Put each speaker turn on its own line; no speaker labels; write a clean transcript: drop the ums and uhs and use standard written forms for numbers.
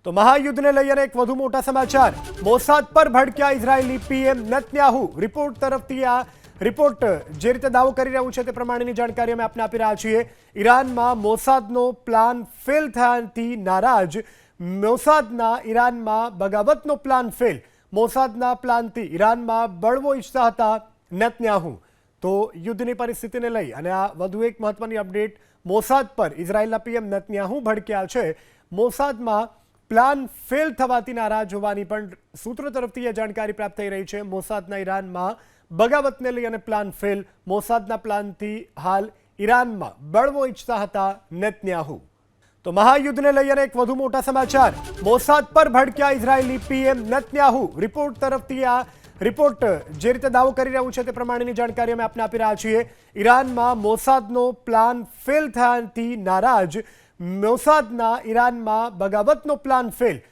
તો મહાયુદ્ધને લઈને એક વધુ મોટા સમાચાર મોસાદ પર ભડક્યા ઇઝરાયેલી પીએમ નેતન્યાહુ રિપોર્ટ તરફથી આ રિપોર્ટ જે રીતે દાવો કરી રહ્યું છે તે પ્રમાણેની જાણકારી અમે આપને આપી રહ્યા છીએ। ઈરાનમાં મોસાદનો પ્લાન ફેલ થયાથી નારાજ મોસાદના ઈરાનમાં બગાવતનો પ્લાન ફેલ મોસાદના પ્લાનથી ઈરાનમાં બળવો ઈચ્છતા હતા નેતન્યાહુ। તો યુદ્ધની પરિસ્થિતિને લઈ અને આ વધુ એક મહત્વની અપડેટ મોસાદ પર ઇઝરાયેલના પીએમ નેતન્યાહુ ભડક્યા છે। મોસાદમાં પ્લાન ફેલ થવાથી નારાજ હોવાની પણ સૂત્રો તરફથી એ જાણકારી પ્રાપ્ત થઈ રહી છે। મોસાદના ઈરાનમાં બગાવતને લઈ અને પ્લાન ફેલ મોસાદના પ્લાનથી હાલ ઈરાનમાં બળવો ઈચ્છતા હતા નેતન્યાહુ। તો મહાયુદ્ધને લઈ અને એક વધુ મોટા સમાચાર મોસાદ પર ભડક્યા ઇઝરાયેલી પીએમ નેતન્યાહુ રિપોર્ટ તરફથી આ રિપોર્ટ જે રીતે દાવો કરી રહ્યું છે તે પ્રમાણેની જાણકારી અમે આપને આપી રહ્યા છીએ। ઈરાનમાં મોસાદનો પ્લાન ફેલ થયાથી નારાજ મોસાદના ઈરાનમાં બગાવતનો પ્લાન ફેલ